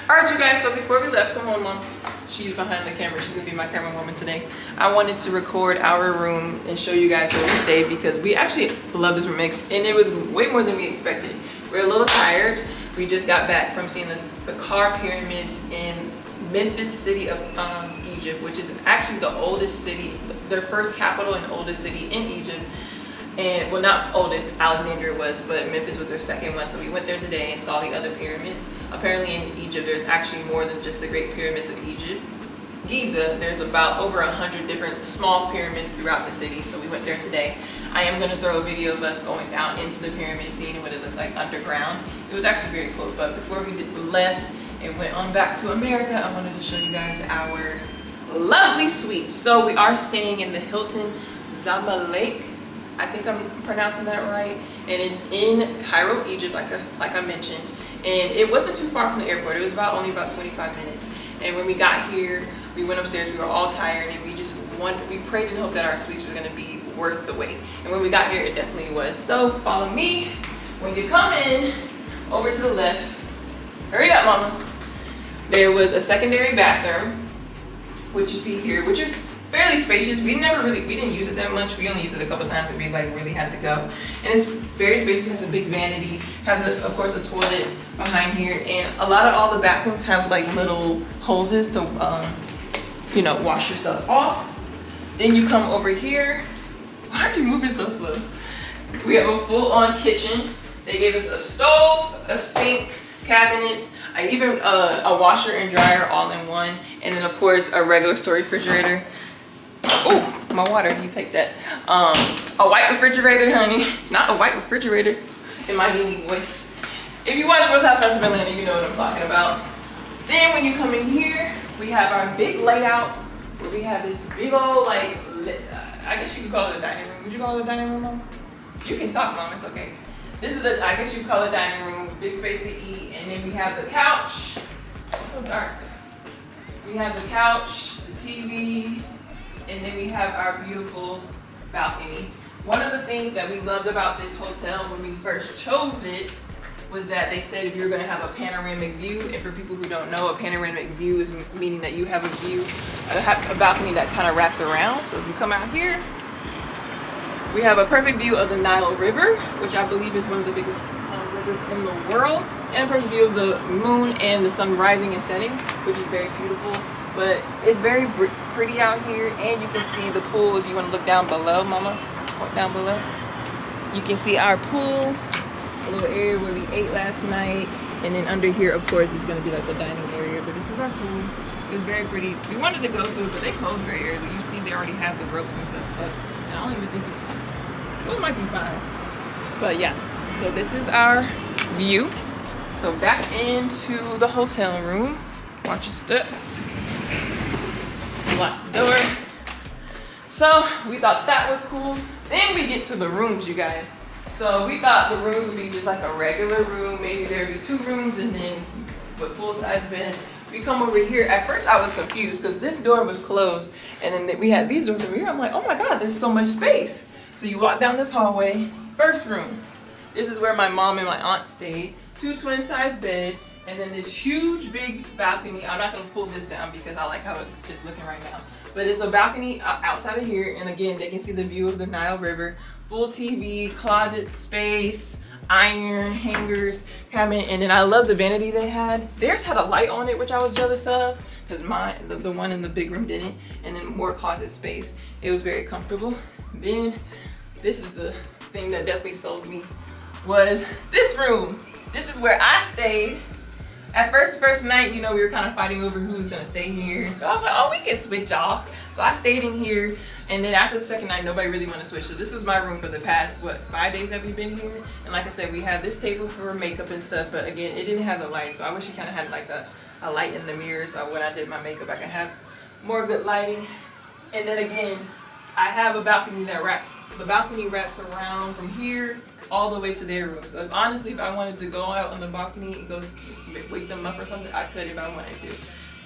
Alright, you guys, so before we left, come on, Mom. She's behind the camera. She's gonna be my camera woman today. I wanted to record our room and show you guys where we stayed because we actually love this room mix and it was way more than we expected. We're a little tired. We just got back from seeing the Saqqara pyramids in Memphis city of Egypt, which is actually the oldest city, their first capital and oldest city in Egypt. And well, not oldest, Alexandria was, but Memphis was their second one. So we went there today and saw the other pyramids. Apparently in Egypt, there's actually more than just the Great Pyramids of Egypt. Giza, there's about over 100 different small pyramids throughout the city. So we went there today. I am gonna throw a video of us going down into the pyramid, seeing what it looked like underground. It was actually very cool, but before we left and went on back to America, I wanted to show you guys our lovely suite. So we are staying in the Hilton Zamalek. I think I'm pronouncing that right, and it's in Cairo, Egypt, like I mentioned, and it wasn't too far from the airport. It was only about 25 minutes. And when we got here, we went upstairs. We were all tired, and we prayed and hoped that our suites was going to be worth the wait. And when we got here, it definitely was. So follow me. When you come in, over to the left. Hurry up, Mama. There was a secondary bathroom, which you see here, which is fairly spacious. We didn't use it that much. We only used it a couple times and we really had to go. And it's very spacious, has a big vanity, has of course a toilet behind here, and all the bathrooms have like little hoses to wash yourself off. Then you come over here. Why are you moving so slow? We have a full-on kitchen. They gave us a stove, a sink, cabinets, even a washer and dryer all in one, and then of course a regular store refrigerator. Oh, my water, you take that. A white refrigerator, honey. Not a white refrigerator in my Nene voice. If you watch Real Housewives of Atlanta, you know what I'm talking about. Then when you come in here, we have our big layout where we have this big old, I guess you could call it a dining room. Would you call it a dining room, Mom? You can talk, Mom, it's okay. This is I guess you could call it a dining room, big space to eat. And then we have the couch. It's so dark. We have the couch, the TV, and then we have our beautiful balcony. One of the things that we loved about this hotel when we first chose it was that they said if you're gonna have a panoramic view, and for people who don't know, a panoramic view is meaning that you have a balcony that kind of wraps around. So if you come out here, we have a perfect view of the Nile River, which I believe is one of the biggest rivers in the world, and a perfect view of the moon and the sun rising and setting, which is very beautiful. But it's very pretty out here, and you can see the pool if you want to look down below, Mama. Walk down below. You can see our pool, a little area where we ate last night, and then under here, of course, is going to be like the dining area. But this is our pool. It was very pretty. We wanted to go to it, but they closed very early. You see, they already have the ropes and stuff up, and I don't even think it might be fine. But yeah, so this is our view. So back into the hotel room. Watch your step. Lock the door. So we thought that was cool. Then we get to the rooms, you guys. So we thought the rooms would be just like a regular room. Maybe there'd be 2 rooms and then with full-size beds. We come over here. At first I was confused because this door was closed, and then we had these doors over here. I'm like, oh my God, there's so much space. So you walk down this hallway. First room. This is where my mom and my aunt stayed. 2 twin-size beds. And then this huge big balcony. I'm not gonna pull this down because I like how it's looking right now. But it's a balcony outside of here, and again, they can see the view of the Nile River. Full TV, closet space, iron, hangers, cabinet, and then I love the vanity they had. Theirs had a light on it, which I was jealous of, because mine, the one in the big room didn't. And then more closet space. It was very comfortable. Then this is the thing that definitely sold me, was this room. This is where I stayed. At first night, we were kind of fighting over who was gonna stay here. So I was like, oh, we can switch off. So I stayed in here, and then after the second night, nobody really wanted to switch. So this is my room for the past, 5 days that we've been here. And like I said, we have this table for makeup and stuff, but again, it didn't have the light. So I wish it kind of had like a light in the mirror, so when I did my makeup, I could have more good lighting. And then again, I have a balcony that wraps around from here all the way to their room. So honestly, if I wanted to go out on the balcony and go wake them up or something, I could if I wanted to.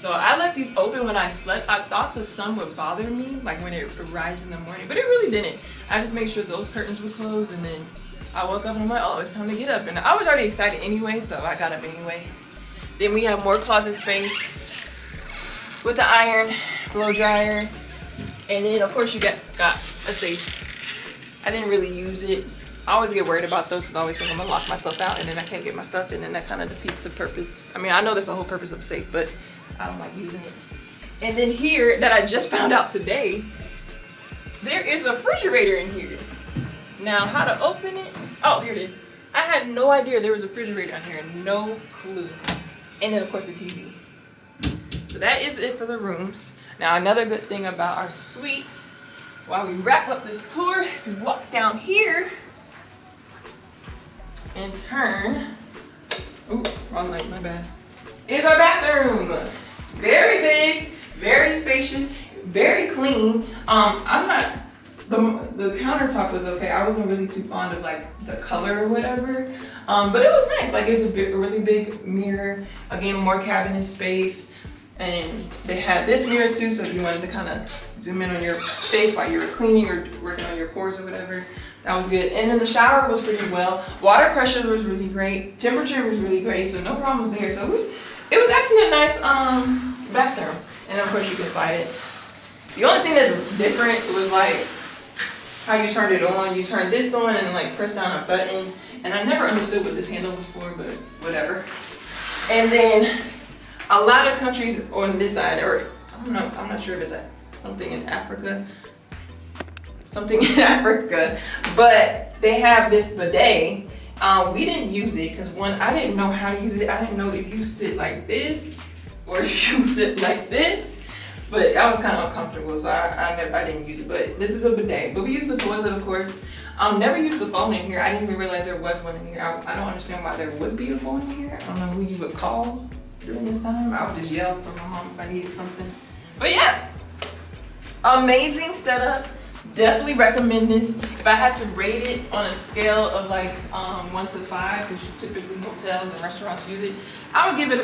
So I left these open when I slept. I thought the sun would bother me, like when it rises in the morning, but it really didn't. I just made sure those curtains were closed, and then I woke up and I'm like, oh, it's time to get up. And I was already excited anyway, so I got up anyway. Then we have more closet space with the iron, blow dryer, and then of course you got a safe. I didn't really use it. I always get worried about those because I always think I'm gonna lock myself out and then I can't get my stuff in, and that kind of defeats the purpose. I mean, I know that's the whole purpose of a safe, but I don't like using it. And then here, that I just found out today, there is a refrigerator in here. Now, how to open it? Oh, here it is. I had no idea there was a refrigerator in here, no clue. And then of course the TV. So that is it for the rooms. Now, another good thing about our suites, while we wrap up this tour, if you walk down here and turn, ooh, wrong light, my bad, is our bathroom. Very big, very spacious, very clean. The countertop was okay. I wasn't really too fond of like the color or whatever, but it was nice. Like, it was a really big mirror. Again, more cabinet space, and they had this mirror too. So if you wanted to kind of zoom in on your face while you were cleaning or working on your pores or whatever, that was good. And then the shower was pretty well. Water pressure was really great. Temperature was really great, so no problems there. So it was actually a nice bathroom. And of course you can slide it. The only thing that's different was like how you turned it on. You turn this on and then like press down a button. And I never understood what this handle was for, but whatever. And then a lot of countries on this side, or I don't know, I'm not sure if it's something in Africa. But they have this bidet. We didn't use it because one, I didn't know how to use it. I didn't know if you sit like this or if you sit like this. But that was kind of uncomfortable, so I didn't use it. But this is a bidet. But we used the toilet, of course. Never used the phone in here. I didn't even realize there was one in here. I don't understand why there would be a phone in here. I don't know who you would call during this time. I would just yell for my mom if I needed something. But yeah, amazing setup. Definitely recommend this. If I had to rate it on a scale of like 1 to 5, because typically hotels and restaurants use it, I would give it a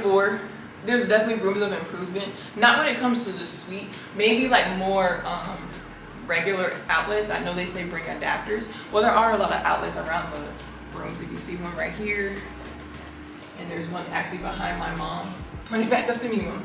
4. There's definitely rooms of improvement. Not when it comes to the suite. Maybe like more regular outlets. I know they say bring adapters. Well, there are a lot of outlets around the rooms. If you see one right here, and there's one actually behind my mom. Point it back up to me, Mom.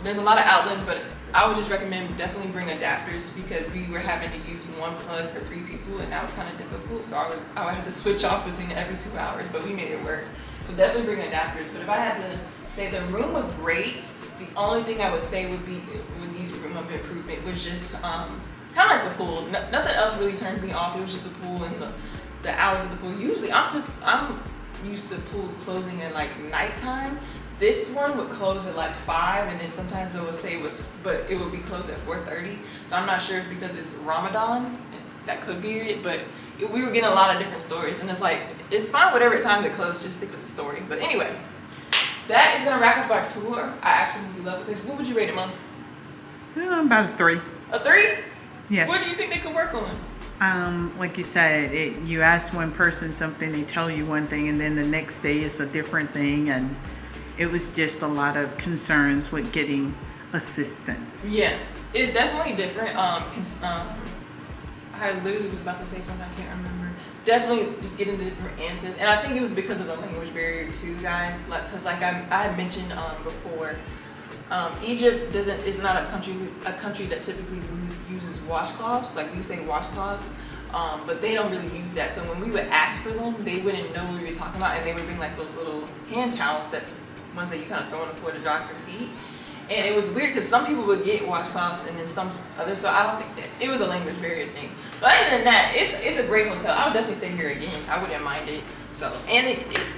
There's a lot of outlets, but I would just recommend definitely bring adapters because we were having to use one plug for 3 people, and that was kind of difficult. So I would have to switch off between every 2 hours, but we made it work. So definitely bring adapters. But if I had to say the room was great, the only thing I would say would be with these room of improvement was just kind of like the pool. Nothing else really turned me off. It was just the pool and the hours of the pool. Usually I'm used to pools closing at like nighttime. This one would close at like 5, and then sometimes they would say it would be closed at 4:30. So I'm not sure if because it's Ramadan, that could be it, but we were getting a lot of different stories, and it's like, it's fine whatever time they close, just stick with the story. But anyway, that is gonna wrap up our tour. I absolutely love the place. What would you rate it, Mom? About a 3. A 3? Yes. What do you think they could work on? Like you said, you ask one person something, they tell you one thing, and then the next day it's a different thing, and it was just a lot of concerns with getting assistance. Yeah, it's definitely different. I literally was about to say something, I can't remember. Definitely just getting the different answers, and I think it was because of the language barrier too, guys. Because like I had mentioned before, Egypt is not a country that typically uses washcloths. Like we say washcloths, but they don't really use that. So when we would ask for them, they wouldn't know what we were talking about, and they would bring like those little hand towels. That's ones that you kind of throw on the floor to dry your feet. And it was weird because some people would get washcloths and then some others. So I don't think it was a language barrier thing. But other than that, it's a great hotel. I would definitely stay here again. I wouldn't mind it. So, and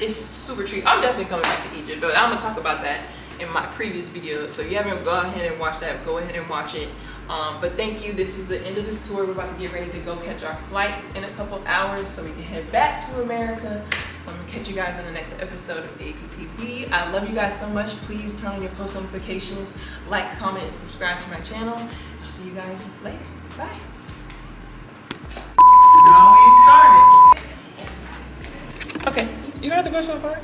it's super cheap. I'm definitely coming back to Egypt, but I'm gonna talk about that in my previous video. So if you haven't go ahead and watch that, go ahead and watch it. But thank you. This is the end of this tour. We're about to get ready to go catch our flight in a couple hours so we can head back to America. So I'm gonna catch you guys in the next episode of APTV. I love you guys so much. Please turn on your post notifications, like, comment, and subscribe to my channel. I'll see you guys later. Bye. No, you started. Okay, you don't have to go so far.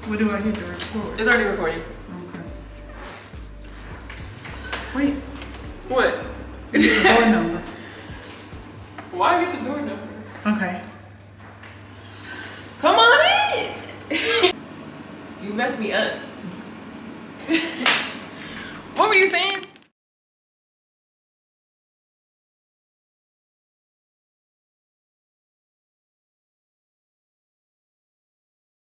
What do I hit to record? It's already recording. Okay. Wait, What? the door number. Why get the door number? Okay. Come on in. You messed me up.